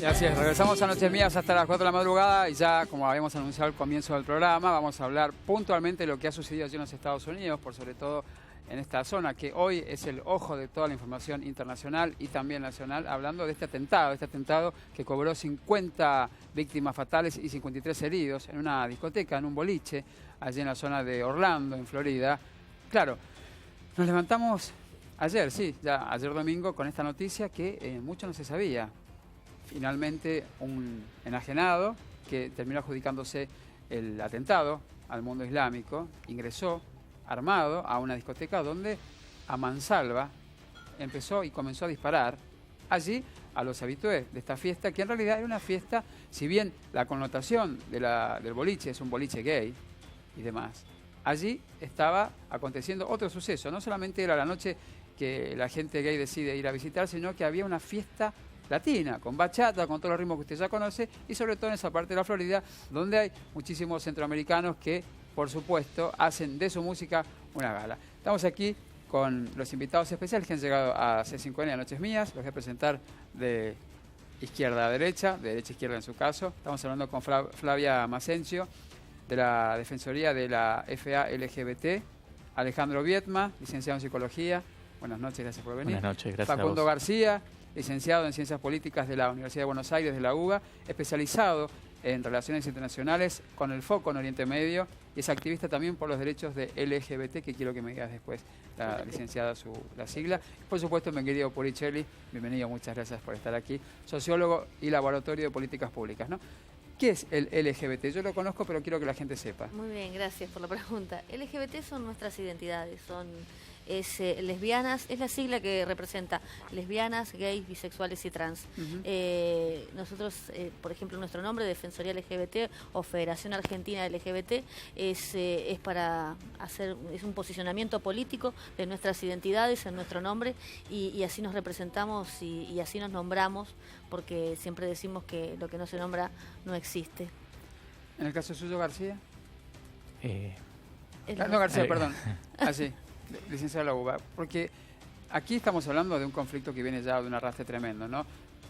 Y así es, regresamos a Noches Mías hasta las 4 de la madrugada y ya, como habíamos anunciado al comienzo del programa, vamos a hablar puntualmente de lo que ha sucedido allí en los Estados Unidos, por sobre todo en esta zona, que hoy es el ojo de toda la información internacional y también nacional, hablando de este atentado que cobró 50 víctimas fatales y 53 heridos en una discoteca, en un boliche, allí en la zona de Orlando, en Florida. Claro, nos levantamos ayer, ayer domingo, con esta noticia que mucho no se sabía. Finalmente, un enajenado que terminó adjudicándose el atentado al mundo islámico, ingresó armado a una discoteca donde a mansalva empezó y comenzó a disparar allí a los habitués de esta fiesta, que en realidad era una fiesta, si bien la connotación del boliche es un boliche gay y demás, allí estaba aconteciendo otro suceso. No solamente era la noche que la gente gay decide ir a visitar, sino que había una fiesta latina, con bachata, con todos los ritmos que usted ya conoce, y sobre todo en esa parte de la Florida, donde hay muchísimos centroamericanos que, por supuesto, hacen de su música una gala. Estamos aquí con los invitados especiales que han llegado a C5N a Noches Mías. Los voy a presentar de izquierda a derecha, de derecha a izquierda en su caso. Estamos hablando con Flavia Masencio, de la Defensoría de la FA LGBT, Alejandro Viedma, licenciado en Psicología. Buenas noches, gracias por venir. Buenas noches, gracias. Facundo García, licenciado en Ciencias Políticas de la Universidad de Buenos Aires, de la UBA, especializado en Relaciones Internacionales con el foco en Oriente Medio, y es activista también por los derechos de LGBT, que quiero que me digas después, la licenciada, la sigla. Por supuesto, mi querido Puricelli, bienvenido, muchas gracias por estar aquí, sociólogo y laboratorio de políticas públicas, ¿no? ¿Qué es el LGBT? Yo lo conozco, pero quiero que la gente sepa. Muy bien, gracias por la pregunta. LGBT son nuestras identidades, es lesbianas, es la sigla que representa lesbianas, gays, bisexuales y trans. Nosotros, por ejemplo, nuestro nombre, Defensoría LGBT o Federación Argentina LGBT, es un posicionamiento político de nuestras identidades en nuestro nombre, y así nos representamos y así nos nombramos, porque siempre decimos que lo que no se nombra no existe. ¿En el caso suyo, García? No, García, perdón. Así. Licenciado de la UBA, porque aquí estamos hablando de un conflicto que viene ya de un arrastre tremendo, ¿no?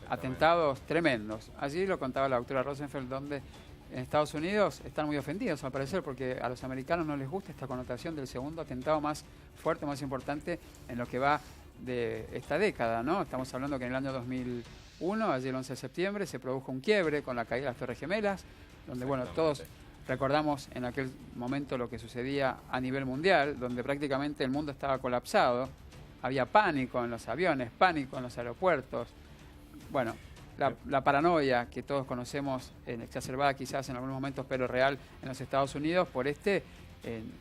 Atentados tremendos. Allí lo contaba la doctora Rosenfeld, donde en Estados Unidos están muy ofendidos, al parecer, porque a los americanos no les gusta esta connotación del segundo atentado más fuerte, más importante en lo que va de esta década, ¿no? Estamos hablando que en el año 2001, allí el 11 de septiembre, se produjo un quiebre con la caída de las Torres Gemelas, donde, bueno, todos recordamos en aquel momento lo que sucedía a nivel mundial, donde prácticamente el mundo estaba colapsado, había pánico en los aviones, pánico en los aeropuertos. Bueno, la paranoia que todos conocemos, exacerbada quizás en algunos momentos, pero real en los Estados Unidos, por este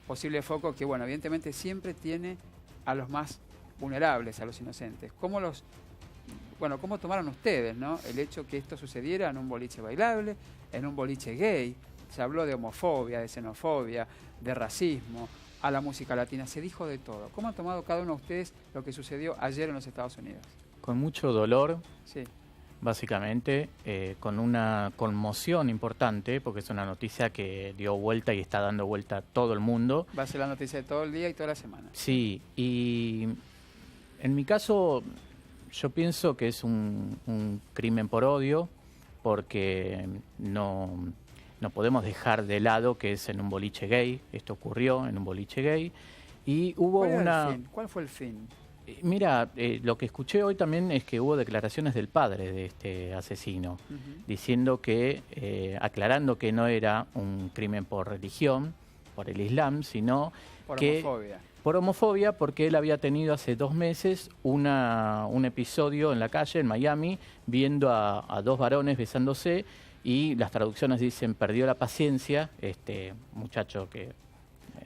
posible foco que, bueno, evidentemente siempre tiene a los más vulnerables, a los inocentes. ¿Cómo tomaron ustedes, ¿no?, el hecho que esto sucediera en un boliche bailable, en un boliche gay? Se habló de homofobia, de xenofobia, de racismo, a la música latina, se dijo de todo. ¿Cómo han tomado cada uno de ustedes lo que sucedió ayer en los Estados Unidos? Con mucho dolor, sí, básicamente, con una conmoción importante, porque es una noticia que dio vuelta y está dando vuelta a todo el mundo. Va a ser la noticia de todo el día y toda la semana. Sí, y en mi caso yo pienso que es un crimen por odio, porque no podemos dejar de lado que es en un boliche gay. Esto ocurrió en un boliche gay y hubo ¿Cuál fue el fin? Mira, lo que escuché hoy también es que hubo declaraciones del padre de este asesino, diciendo que, aclarando que no era un crimen por religión, por el Islam, sino por homofobia, porque él había tenido hace 2 meses un episodio en la calle, en Miami, viendo a 2 varones besándose, y las traducciones dicen perdió la paciencia, este muchacho que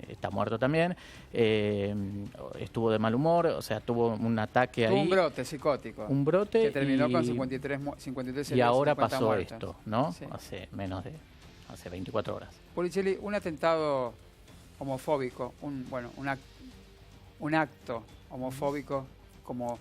está muerto también, estuvo de mal humor, o sea, tuvo un ataque ahí. Un brote psicótico. Un brote que terminó con 53 y ahora pasó muertas. Esto, ¿no? Sí. Hace 24 horas. Puricelli, un atentado homofóbico, un acto homofóbico, como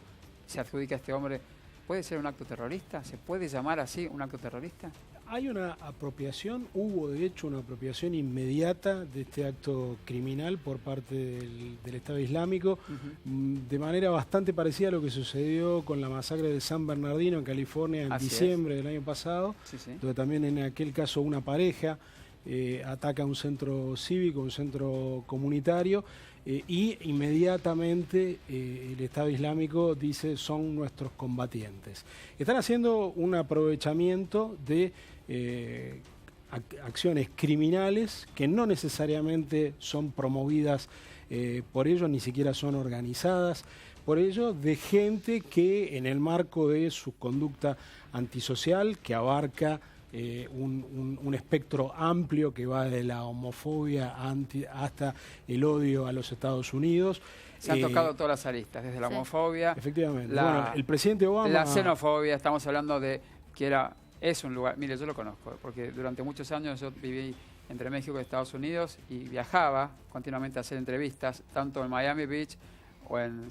se adjudica a este hombre, ¿puede ser un acto terrorista? ¿Se puede llamar así un acto terrorista? Hay una apropiación, hubo de hecho una apropiación inmediata de este acto criminal por parte del Estado Islámico, de manera bastante parecida a lo que sucedió con la masacre de San Bernardino en California en diciembre del año pasado, donde también en aquel caso una pareja ataca un centro cívico, un centro comunitario, y inmediatamente el Estado Islámico dice son nuestros combatientes. Están haciendo un aprovechamiento de acciones criminales que no necesariamente son promovidas por ellos, ni siquiera son organizadas por ellos, de gente que en el marco de su conducta antisocial, que abarca un espectro amplio que va de la homofobia hasta el odio a los Estados Unidos. Se han tocado todas las aristas, desde la homofobia, efectivamente. Bueno, el presidente Obama... La xenofobia, estamos hablando de que es un lugar... Mire, yo lo conozco, porque durante muchos años yo viví entre México y Estados Unidos y viajaba continuamente a hacer entrevistas, tanto en Miami Beach, o en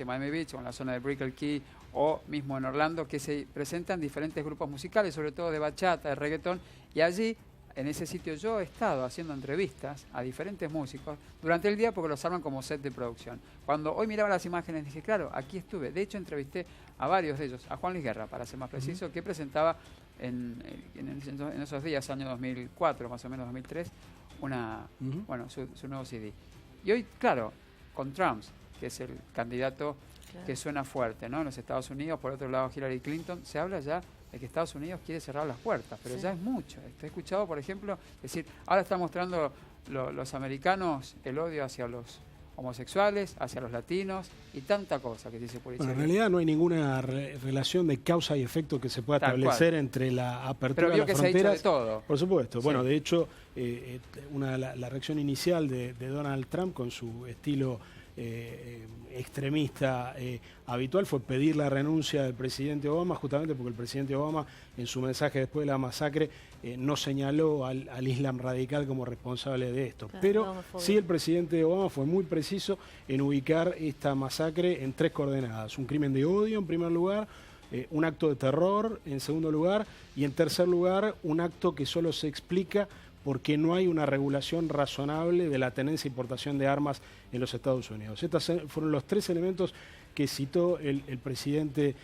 Miami Beach, o en la zona de Brickell Key, o mismo en Orlando, que se presentan diferentes grupos musicales, sobre todo de bachata, de reggaetón, y allí, en ese sitio, yo he estado haciendo entrevistas a diferentes músicos durante el día porque los arman como set de producción. Cuando hoy miraba las imágenes dije, claro, aquí estuve. De hecho, entrevisté a varios de ellos, a Juan Luis Guerra, para ser más preciso, que presentaba en esos días, año 2004, más o menos 2003, su nuevo CD. Y hoy, claro, con Trump, que es el candidato que suena fuerte, ¿no? En los Estados Unidos, por otro lado Hillary Clinton, se habla ya de que Estados Unidos quiere cerrar las puertas, pero ya es mucho. He escuchado, por ejemplo, decir, ahora están mostrando los americanos el odio hacia los homosexuales, hacia los latinos y tanta cosa que dice por ahí. Bueno, en realidad no hay ninguna relación de causa y efecto que se pueda establecer entre la apertura de las fronteras. Se ha hecho de todo. Por supuesto. Sí. Bueno, de hecho, la reacción inicial de Donald Trump con su estilo extremista habitual fue pedir la renuncia del presidente Obama, justamente porque el presidente Obama en su mensaje después de la masacre no señaló al Islam radical como responsable de esto. Claro, pero sí, el presidente Obama fue muy preciso en ubicar esta masacre en 3 coordenadas: un crimen de odio en primer lugar, un acto de terror en segundo lugar, y en tercer lugar un acto que solo se explica porque no hay una regulación razonable de la tenencia e importación de armas en los Estados Unidos. Estos fueron los 3 elementos que citó el presidente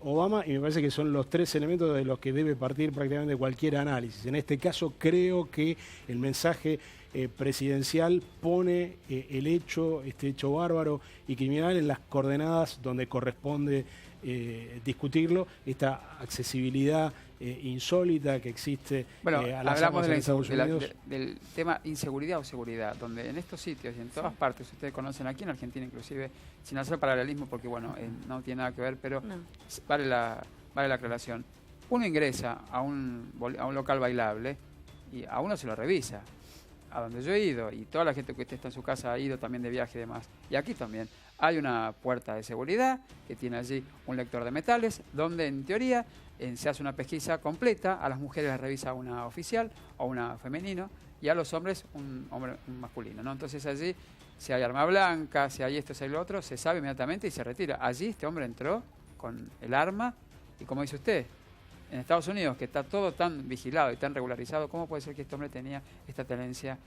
Obama, y me parece que son los 3 elementos de los que debe partir prácticamente cualquier análisis. En este caso creo que el mensaje presidencial pone este hecho bárbaro y criminal en las coordenadas donde corresponde discutirlo, esta accesibilidad insólita que existe a las armas en Estados Unidos. Del tema inseguridad o seguridad, donde en estos sitios y en todas partes, ustedes conocen aquí en Argentina inclusive, sin hacer paralelismo porque no tiene nada que ver, pero vale la aclaración. Uno ingresa a un local bailable y a uno se lo revisa. A donde yo he ido, y toda la gente que está en su casa ha ido también de viaje y demás, y aquí también hay una puerta de seguridad que tiene allí un lector de metales, donde en teoría se hace una pesquisa completa, a las mujeres las revisa una oficial o una femenino, y a los hombres un masculino, ¿no? Entonces allí, si hay arma blanca, si hay esto, si hay lo otro, se sabe inmediatamente y se retira. Allí este hombre entró con el arma, y como dice usted, en Estados Unidos, que está todo tan vigilado y tan regularizado, ¿cómo puede ser que este hombre tenía esta tenencia?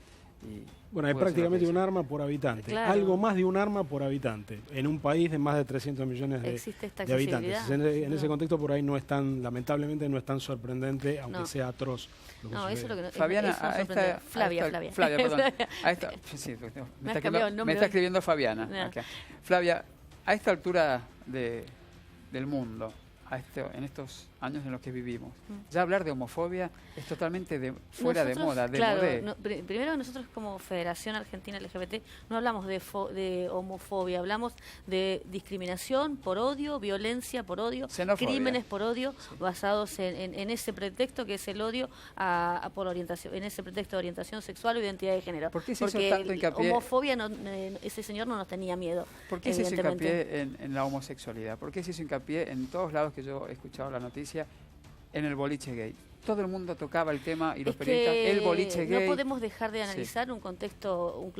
Bueno, hay prácticamente un arma por habitante, claro. Algo más de un arma por habitante, en un país de más de 300 millones de habitantes. En ese contexto por ahí lamentablemente no es tan sorprendente, aunque sea atroz. No, eso es lo que no. Fabiana, Flavia, perdón. Me está escribiendo Fabiana. Okay. Flavia, a esta altura del mundo, en estos años en los que vivimos, ya hablar de homofobia es totalmente fuera de moda, de modé. Primero, nosotros como Federación Argentina LGBT no hablamos de homofobia, hablamos de discriminación por odio, violencia por odio, xenofobia, crímenes por odio, basados en ese pretexto que es el odio por orientación, en ese pretexto de orientación sexual o identidad de género. ¿Por qué se hizo tanto hincapié? Homofobia, ese señor no nos tenía miedo. ¿Por qué se hizo hincapié en la homosexualidad? ¿Por qué se hizo hincapié en todos lados que yo he escuchado la noticia, en el boliche gay? todo el mundo tocaba el tema y los Es periodistas, que el boliche gay. no podemos dejar de analizar un contexto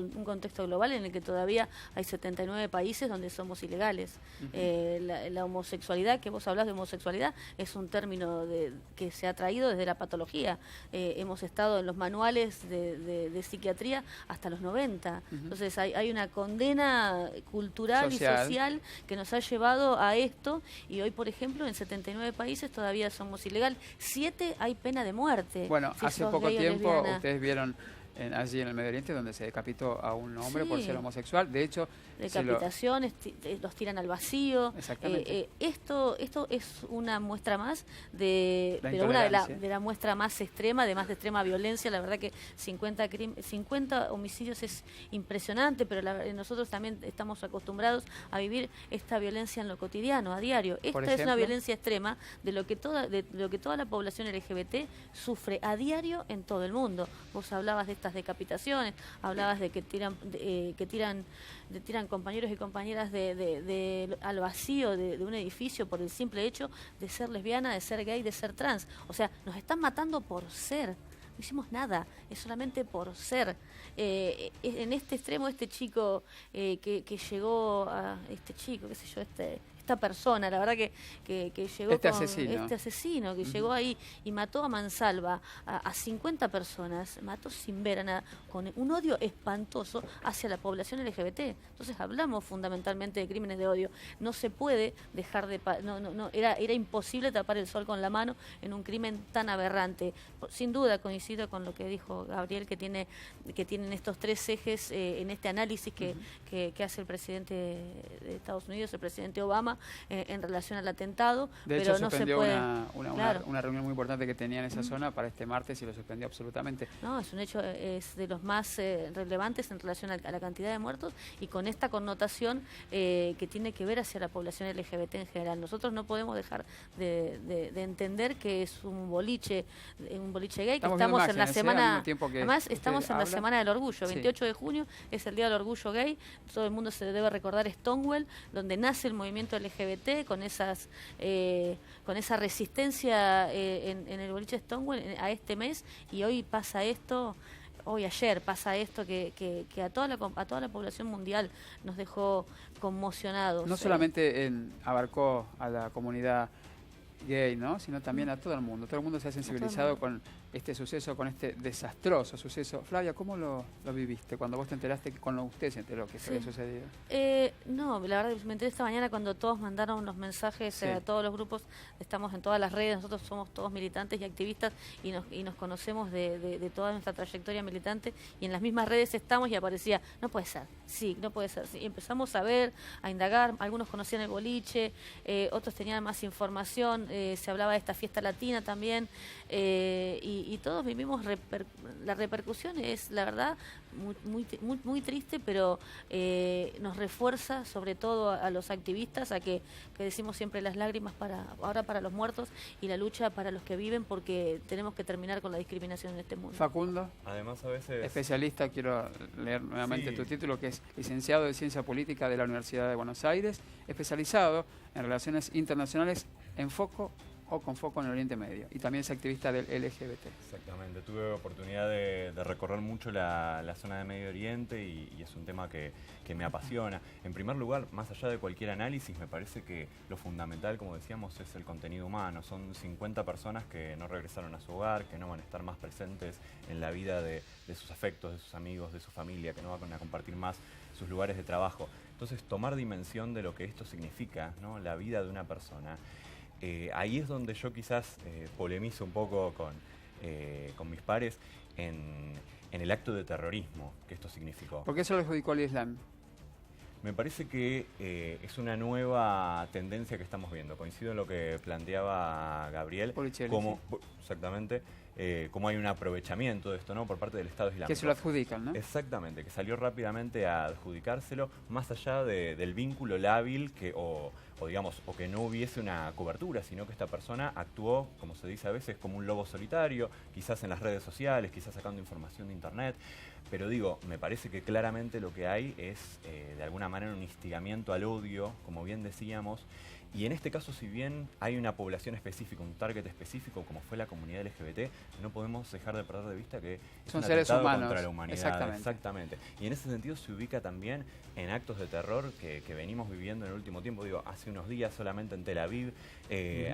global en el que todavía hay 79 países donde somos ilegales. La homosexualidad, que vos hablas de homosexualidad, es un término que se ha traído desde la patología. Hemos estado en los manuales de psiquiatría hasta los 90. Entonces hay una condena cultural y social que nos ha llevado a esto, y hoy, por ejemplo, en 79 países todavía somos ilegal. 7 hay pena de muerte. Bueno, si hace sos poco gay o tiempo lesbiana. ustedes vieron allí en el Medio Oriente donde se decapitó a un hombre por ser homosexual. De hecho, decapitaciones, los tiran al vacío. Exactamente. Esto es una muestra más de la muestra más extrema, de más extrema violencia. La verdad que 50 homicidios es impresionante, pero nosotros también estamos acostumbrados a vivir esta violencia en lo cotidiano, a diario. Esta es una violencia extrema de lo que toda la población LGBT sufre a diario en todo el mundo. Vos hablabas de estas decapitaciones, hablabas de que tiran compañeros y compañeras al vacío de un edificio por el simple hecho de ser lesbiana, de ser gay, de ser trans. O sea, nos están matando por ser. No hicimos nada, es solamente por ser. En este extremo, este chico que llegó a... Este chico, qué sé yo, esta persona, la verdad que llegó este asesino que llegó ahí y mató a mansalva a 50 personas, mató sin ver a nada, con un odio espantoso hacia la población LGBT. Entonces hablamos fundamentalmente de crímenes de odio. No se puede dejar de... Era imposible tapar el sol con la mano en un crimen tan aberrante. Sin duda coincido con lo que dijo Gabriel, que tienen estos 3 ejes en este análisis que hace el presidente de Estados Unidos, el presidente Obama, en relación al atentado. De hecho, pero no se suspendió puede... una reunión muy importante que tenía en esa zona para este martes y lo suspendió absolutamente. No, es un hecho, es de los más relevantes en relación a la cantidad de muertos y con esta connotación que tiene que ver hacia la población LGBT en general. Nosotros no podemos dejar de entender que es un boliche gay, que estamos en la semana... Además, estamos en la semana del orgullo. 28 de junio es el Día del Orgullo Gay. Todo el mundo se debe recordar Stonewall, donde nace el movimiento LGBT con esa resistencia en el boliche Stonewall a este mes, y hoy pasa esto. Ayer pasa esto que a toda la población mundial nos dejó conmocionados. No solamente abarcó a la comunidad gay, ¿no? Sino también a todo el mundo. Todo el mundo se ha sensibilizado con este suceso, con este desastroso suceso. Flavia, ¿cómo lo viviste cuando vos te enteraste, cuando usted se enteró que se había sucedido? No, la verdad me enteré esta mañana cuando todos mandaron los mensajes a todos los grupos. Estamos en todas las redes, nosotros somos todos militantes y activistas y nos conocemos de toda nuestra trayectoria militante, y en las mismas redes estamos y aparecía, no puede ser, no puede ser. Y empezamos a ver, a indagar, algunos conocían el boliche, otros tenían más información, se hablaba de esta fiesta latina también, y todos vivimos la repercusión. Es la verdad muy triste, pero nos refuerza sobre todo a los activistas, a que decimos siempre las lágrimas ahora para los muertos y la lucha para los que viven, porque tenemos que terminar con la discriminación en este mundo. Facundo, además a veces especialista, quiero leer nuevamente tu título, que es licenciado de Ciencia Política de la Universidad de Buenos Aires, especializado en Relaciones Internacionales en foco o con foco en el Oriente Medio, y también es activista del LGBT. Exactamente, tuve oportunidad de recorrer mucho la zona de Medio Oriente y es un tema que me apasiona. En primer lugar, más allá de cualquier análisis, me parece que lo fundamental, como decíamos, es el contenido humano. Son 50 personas que no regresaron a su hogar, que no van a estar más presentes en la vida de sus afectos, de sus amigos, de su familia, que no van a compartir más sus lugares de trabajo. Entonces, tomar dimensión de lo que esto significa, ¿no? La vida de una persona. Ahí es donde yo quizás polemizo un poco con mis pares en el acto de terrorismo que esto significó. ¿Por qué eso lo adjudicó el Islam? Me parece que es una nueva tendencia que estamos viendo. Coincido en lo que planteaba Gabriel. Exactamente. Cómo hay un aprovechamiento de esto, ¿no?, por parte del Estado Islámico. Que se lo adjudican, ¿no? Exactamente, que salió rápidamente a adjudicárselo, más allá del vínculo lábil o que no hubiese una cobertura, sino que esta persona actuó, como se dice a veces, como un lobo solitario, quizás en las redes sociales, quizás sacando información de internet. Pero digo, me parece que claramente lo que hay es, de alguna manera, un instigamiento al odio, como bien decíamos, Y en este caso, si bien hay una población específica, un target específico, como fue la comunidad LGBT, no podemos dejar de perder de vista que es son un seres atentado humanos contra la humanidad. exactamente. Exactamente. Y en ese sentido se ubica también en actos de terror que venimos viviendo en el último tiempo. Digo, hace unos días solamente en Tel Aviv,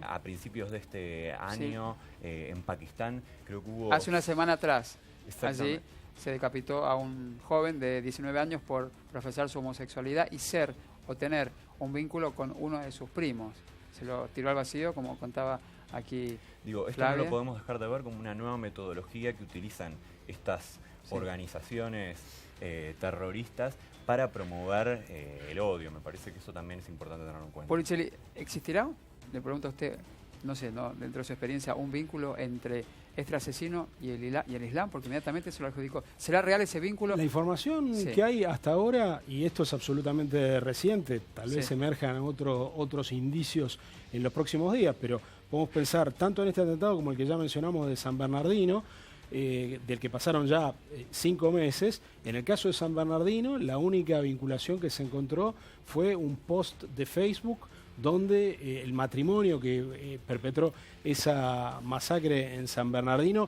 a principios de este año, en Pakistán, creo que hubo... Hace una semana atrás, Exactamente. allí se decapitó a un joven de 19 años por profesar su homosexualidad y ser o tener un vínculo con uno de sus primos. Se lo tiró al vacío, como contaba aquí Digo, esto Flavia. no lo podemos dejar de ver como una nueva metodología que utilizan estas organizaciones terroristas para promover el odio. Me parece que eso también es importante tenerlo en cuenta. Policelli, ¿existirá? Le pregunto a usted, no sé, ¿no? Dentro de su experiencia, un vínculo entre este asesino y el Islam, porque inmediatamente se lo adjudicó. ¿Será real ese vínculo? La información Sí. que hay hasta ahora, y esto es absolutamente reciente, tal vez Sí. emerjan otros indicios en los próximos días, pero podemos pensar tanto en este atentado como el que ya mencionamos de San Bernardino, del que pasaron ya 5 meses. En el caso de San Bernardino, la única vinculación que se encontró fue un post de Facebook donde el matrimonio que perpetró esa masacre en San Bernardino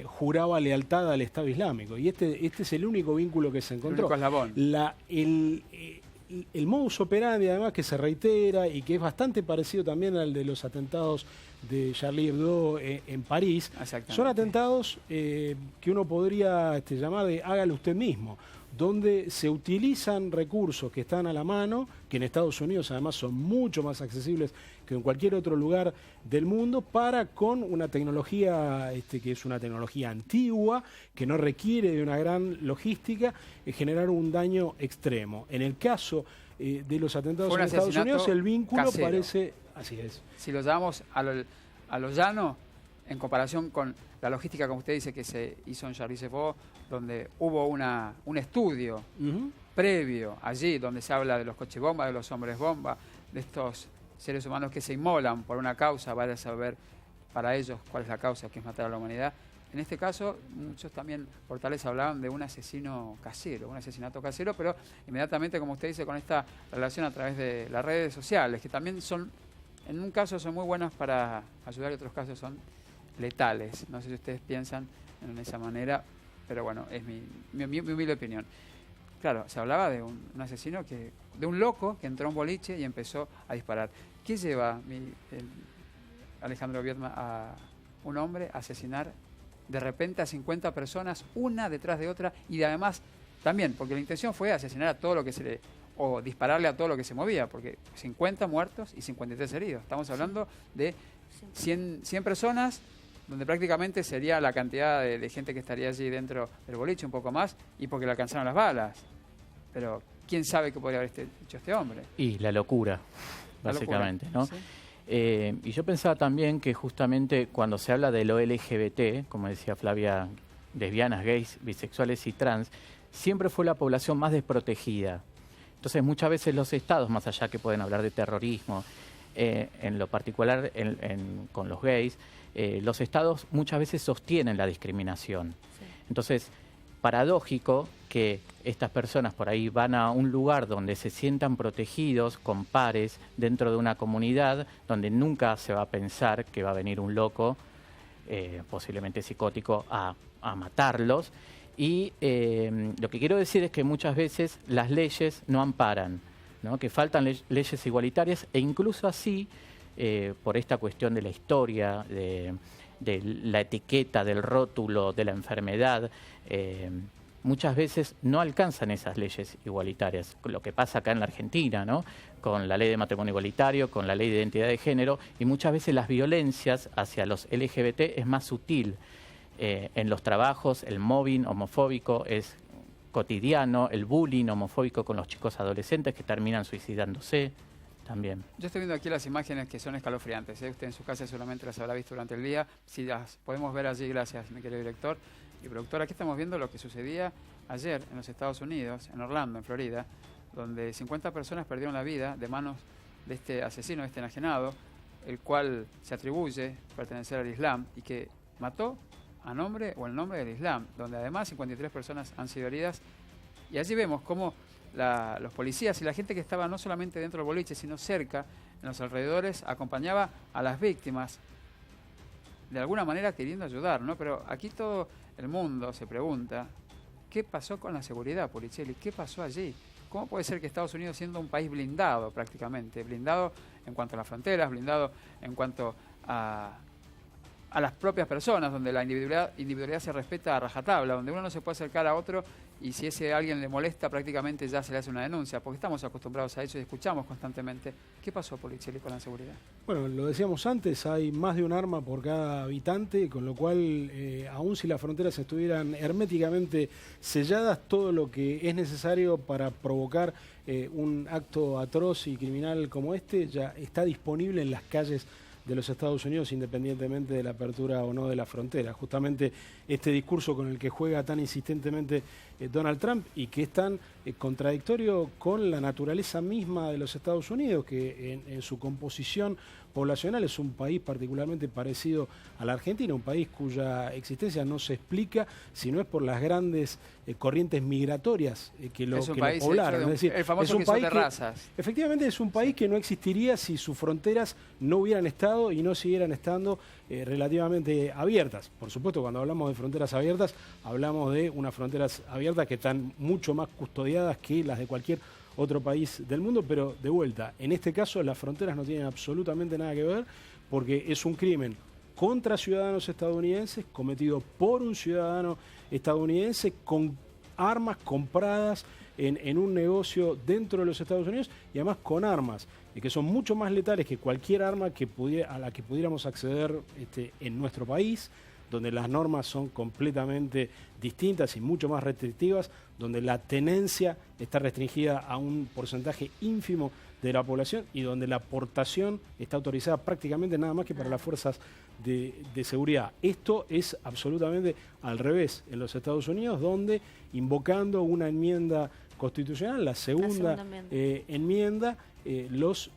juraba lealtad al Estado Islámico. Y este es el único vínculo que se encontró. único eslabón. El modus operandi, además, que se reitera y que es bastante parecido también al de los atentados de Charlie Hebdo en París, Exactamente. son atentados que uno podría llamar de hágalo usted mismo, donde se utilizan recursos que están a la mano, que en Estados Unidos además son mucho más accesibles que en cualquier otro lugar del mundo, para con una tecnología que es una tecnología antigua, que no requiere de una gran logística, generar un daño extremo. En el caso de los atentados Fue un en Estados asesinato Unidos, el vínculo casero. parece... Así es. Si lo llevamos a lo llano, en comparación con la logística, como usted dice, que se hizo en Charlie Hebdo, donde hubo un estudio previo allí, donde se habla de los coches bomba, de los hombres bomba, de estos seres humanos que se inmolan por una causa, vaya a saber para ellos cuál es la causa, que es matar a la humanidad. En este caso, muchos también portales hablaban de un asesino casero, un asesinato casero, pero inmediatamente, como usted dice, con esta relación a través de las redes sociales, que también son, en un caso son muy buenas para ayudar y en otros casos son letales. No sé si ustedes piensan en esa manera, pero bueno, es mi humilde opinión. Claro, se hablaba de un asesino, de un loco que entró a un boliche y empezó a disparar. ¿Qué lleva Alejandro Viedma a un hombre a asesinar de repente a 50 personas, una detrás de otra, y además también, porque la intención fue asesinar a todo lo que o dispararle a todo lo que se movía, porque 50 muertos y 53 heridos. Estamos hablando de 100 personas, donde prácticamente sería la cantidad de gente que estaría allí dentro del boliche, un poco más, y porque le alcanzaron las balas. Pero, ¿quién sabe qué podría haber hecho este hombre? Y la locura, La básicamente, locura, ¿no? ¿sí? Y yo pensaba también que justamente cuando se habla de lo LGBT, como decía Flavia, lesbianas, gays, bisexuales y trans, siempre fue la población más desprotegida. Entonces muchas veces los estados, más allá que pueden hablar de terrorismo, en lo particular con los gays, los estados muchas veces sostienen la discriminación. Sí. Entonces, paradójico que estas personas por ahí van a un lugar donde se sientan protegidos con pares dentro de una comunidad donde nunca se va a pensar que va a venir un loco, posiblemente psicótico, a matarlos. Y lo que quiero decir es que muchas veces las leyes no amparan, ¿no? Que faltan leyes igualitarias e incluso así, por esta cuestión de la historia, de la etiqueta, del rótulo, de la enfermedad, muchas veces no alcanzan esas leyes igualitarias. Lo que pasa acá en la Argentina, ¿no? Con la ley de matrimonio igualitario, con la ley de identidad de género, y muchas veces las violencias hacia los LGBT es más sutil. En los trabajos el mobbing homofóbico es cotidiano, el bullying homofóbico con los chicos adolescentes que terminan suicidándose también. Yo estoy viendo aquí las imágenes que son escalofriantes, ¿eh? Usted en su casa seguramente las habrá visto durante el día. Si las podemos ver allí, gracias, mi querido director y productor. Aquí estamos viendo lo que sucedía ayer en los Estados Unidos, en Orlando, en Florida, donde 50 personas perdieron la vida de manos de este asesino, de este enajenado, el cual se atribuye pertenecer al Islam y que mató a nombre o en nombre del Islam, donde además 53 personas han sido heridas. Y allí vemos cómo los policías y la gente que estaba no solamente dentro del boliche, sino cerca, en los alrededores, acompañaba a las víctimas, de alguna manera queriendo ayudar, ¿no? Pero aquí todo el mundo se pregunta, ¿qué pasó con la seguridad, Policelli? ¿Qué pasó allí? ¿Cómo puede ser que Estados Unidos, siendo un país blindado prácticamente, blindado en cuanto a las fronteras, blindado en cuanto a las propias personas, donde la individualidad se respeta a rajatabla, donde uno no se puede acercar a otro y si ese alguien le molesta prácticamente ya se le hace una denuncia, porque estamos acostumbrados a eso y escuchamos constantemente. ¿Qué pasó, Policelli, con la seguridad? Bueno, lo decíamos antes, hay más de un arma por cada habitante, con lo cual, aun si las fronteras estuvieran herméticamente selladas, todo lo que es necesario para provocar un acto atroz y criminal como este ya está disponible en las calles de los Estados Unidos, independientemente de la apertura o no de la frontera. Justamente este discurso con el que juega tan insistentemente Donald Trump y que es tan contradictorio con la naturaleza misma de los Estados Unidos, que en su composición poblacional es un país particularmente parecido a la Argentina, un país cuya existencia no se explica si no es por las grandes corrientes migratorias que lo poblaron. Es decir, el famoso queso de razas. Efectivamente es un país que no existiría si sus fronteras no hubieran estado y no siguieran estando relativamente abiertas. Por supuesto, cuando hablamos de fronteras abiertas, hablamos de unas fronteras abiertas que están mucho más custodiadas que las de cualquier otro país del mundo, pero de vuelta, en este caso las fronteras no tienen absolutamente nada que ver porque es un crimen contra ciudadanos estadounidenses cometido por un ciudadano estadounidense con armas compradas en un negocio dentro de los Estados Unidos y además con armas que son mucho más letales que cualquier arma a la que pudiéramos acceder en nuestro país, donde las normas son completamente distintas y mucho más restrictivas, donde la tenencia está restringida a un porcentaje ínfimo de la población y donde la portación está autorizada prácticamente nada más que para las fuerzas de seguridad. Esto es absolutamente al revés en los Estados Unidos, donde invocando una enmienda constitucional, la segunda enmienda, los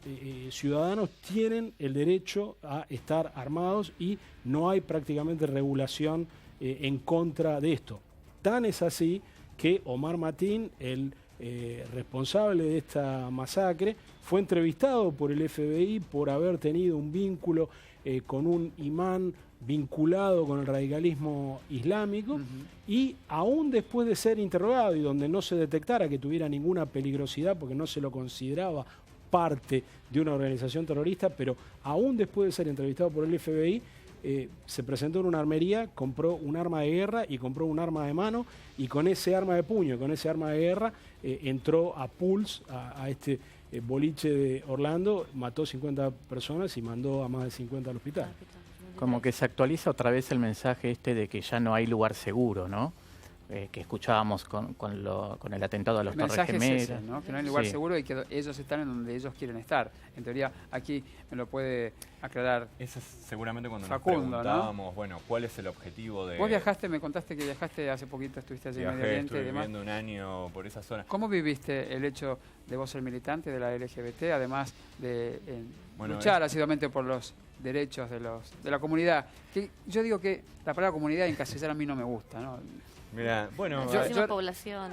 ciudadanos tienen el derecho a estar armados y no hay prácticamente regulación en contra de esto. Tan es así que Omar Mateen, el responsable de esta masacre, fue entrevistado por el FBI por haber tenido un vínculo con un imán vinculado con el radicalismo islámico y aún después de ser interrogado y donde no se detectara que tuviera ninguna peligrosidad porque no se lo consideraba parte de una organización terrorista, pero aún después de ser entrevistado por el FBI, se presentó en una armería, compró un arma de guerra y compró un arma de mano y con ese arma de puño, con ese arma de guerra, entró a Pulse, a este boliche de Orlando, mató 50 personas y mandó a más de 50 al hospital. Como que se actualiza otra vez el mensaje de que ya no hay lugar seguro, ¿no? Que escuchábamos con el atentado a los Torres Gemelas. Es ese, ¿no? Que no hay lugar seguro y que ellos están en donde ellos quieren estar. En teoría, aquí me lo puede aclarar Ese es seguramente cuando Facundo, nos preguntábamos, ¿no? Bueno, ¿cuál es el objetivo de...? Vos viajaste, me contaste que viajaste hace poquito, estuviste allí en Medio Oriente y demás. Viviendo un año por esa zona. ¿Cómo viviste el hecho de vos ser militante de la LGBT, además de luchar asiduamente por los derechos de la comunidad? Que yo digo que la palabra comunidad en castellano a mí no me gusta, ¿no? Mira, bueno, población.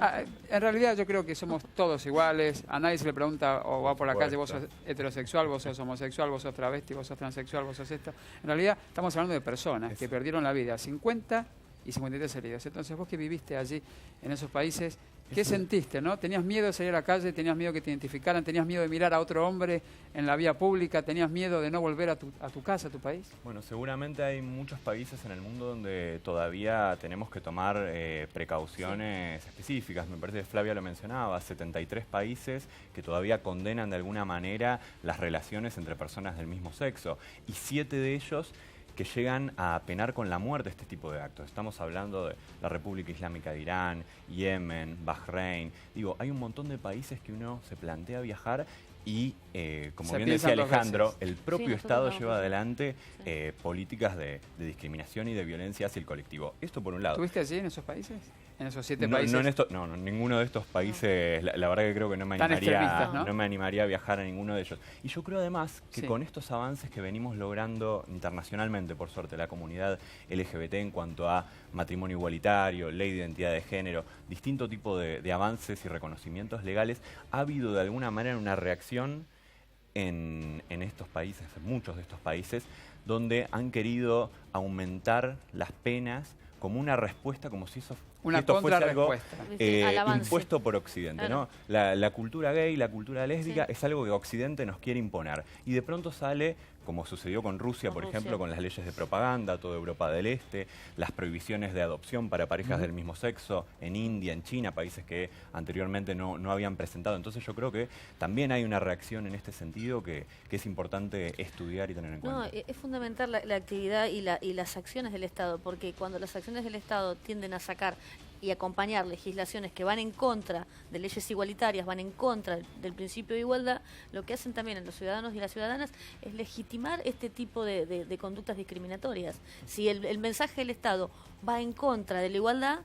En realidad yo creo que somos todos iguales, a nadie se le pregunta o va por la calle, vos sos heterosexual, vos sos homosexual, vos sos travesti, vos sos transexual, vos sos esto. En realidad estamos hablando de personas que perdieron la vida, 50 y 53 heridos. Entonces vos que viviste allí en esos países, ¿qué sentiste, no? ¿Tenías miedo de salir a la calle? ¿Tenías miedo que te identificaran? ¿Tenías miedo de mirar a otro hombre en la vía pública? ¿Tenías miedo de no volver a tu casa, a tu país? Bueno, seguramente hay muchos países en el mundo donde todavía tenemos que tomar precauciones específicas. Me parece que Flavia lo mencionaba, 73 países que todavía condenan de alguna manera las relaciones entre personas del mismo sexo y 7 de ellos que llegan a penar con la muerte este tipo de actos. Estamos hablando de la República Islámica de Irán, Yemen, Bahrein. Digo, hay un montón de países que uno se plantea viajar y, como bien decía Alejandro, el propio Estado lleva adelante políticas de discriminación y de violencia hacia el colectivo. Esto por un lado. ¿Estuviste allí en esos países? ¿En esos 7 países? No, ninguno de estos países, la verdad que creo que no me animaría a viajar a ninguno de ellos. Y yo creo además que con estos avances que venimos logrando internacionalmente, por suerte, la comunidad LGBT en cuanto a matrimonio igualitario, ley de identidad de género, distinto tipo de avances y reconocimientos legales, ha habido de alguna manera una reacción en estos países, en muchos de estos países, donde han querido aumentar las penas como una respuesta, como si esto fuese algo impuesto por Occidente, claro. ¿no? La cultura gay, la cultura lésbica es algo que Occidente nos quiere imponer. Y de pronto sale, como sucedió con Rusia, por ejemplo, con las leyes de propaganda, toda Europa del Este, las prohibiciones de adopción para parejas del mismo sexo, en India, en China, países que anteriormente no habían presentado. Entonces yo creo que también hay una reacción en este sentido que es importante estudiar y tener en cuenta. No, es fundamental la actividad y las acciones del Estado, porque cuando las acciones del Estado tienden a sacar y acompañar legislaciones que van en contra de leyes igualitarias, van en contra del principio de igualdad, lo que hacen también los ciudadanos y las ciudadanas es legitimar este tipo de conductas discriminatorias. Si el mensaje del Estado va en contra de la igualdad,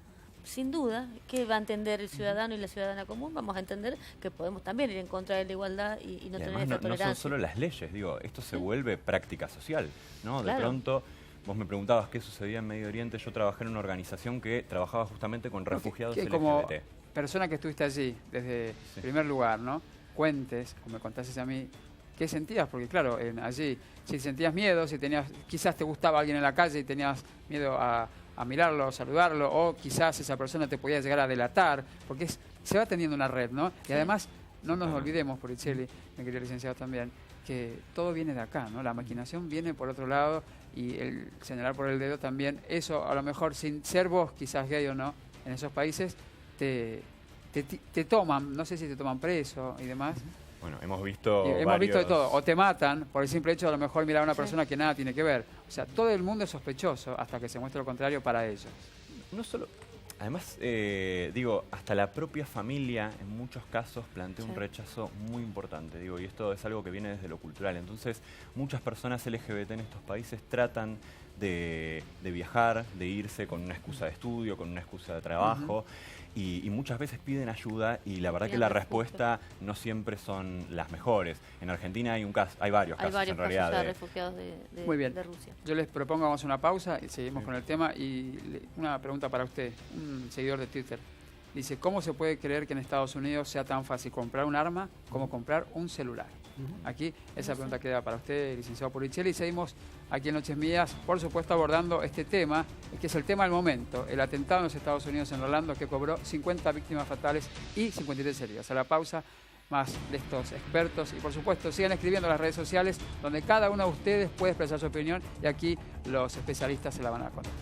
sin duda, ¿qué va a entender el ciudadano y la ciudadana común? Vamos a entender que podemos también ir en contra de la igualdad y no tener esta tolerancia. No son solo las leyes, digo, esto se vuelve práctica social, ¿no? Claro. De pronto, vos me preguntabas qué sucedía en Medio Oriente, yo trabajé en una organización que trabajaba justamente con refugiados LGBT. Como persona que estuviste allí, desde primer lugar, ¿no? Cuentes, o me contases a mí, ¿qué sentías? Porque claro, allí, si sentías miedo, si quizás te gustaba alguien en la calle y tenías miedo a mirarlo, saludarlo, o quizás esa persona te podía llegar a delatar, porque se va teniendo una red, ¿no? Y además, no nos olvidemos, Puricelli, mi querido licenciado también, que todo viene de acá, ¿no? La maquinación viene por otro lado y el señalar por el dedo también, eso a lo mejor sin ser vos quizás gay o no, en esos países te toman, no sé si te toman preso y demás. Bueno, hemos visto de todo, o te matan por el simple hecho de a lo mejor mirar a una persona que nada tiene que ver. O sea, todo el mundo es sospechoso hasta que se muestre lo contrario para ellos. No solo... Además, digo, hasta la propia familia en muchos casos plantea un rechazo muy importante, digo, y esto es algo que viene desde lo cultural. Entonces, muchas personas LGBT en estos países tratan de viajar, de irse con una excusa de estudio, con una excusa de trabajo, y muchas veces piden ayuda y la verdad que la respuesta no siempre son las mejores. En Argentina hay varios casos en realidad de refugiados Muy bien. de Rusia. Yo les propongo, vamos a una pausa y seguimos con el tema. Y una pregunta para usted, un seguidor de Twitter. Dice, ¿cómo se puede creer que en Estados Unidos sea tan fácil comprar un arma como comprar un celular? Aquí esa pregunta queda para usted, licenciado Puricelli. Y seguimos aquí en Noches Mías, por supuesto, abordando este tema, que es el tema del momento, el atentado en los Estados Unidos en Orlando, que cobró 50 víctimas fatales y 53 heridas. A la pausa, más de estos expertos. Y por supuesto, sigan escribiendo en las redes sociales, donde cada uno de ustedes puede expresar su opinión y aquí los especialistas se la van a contar.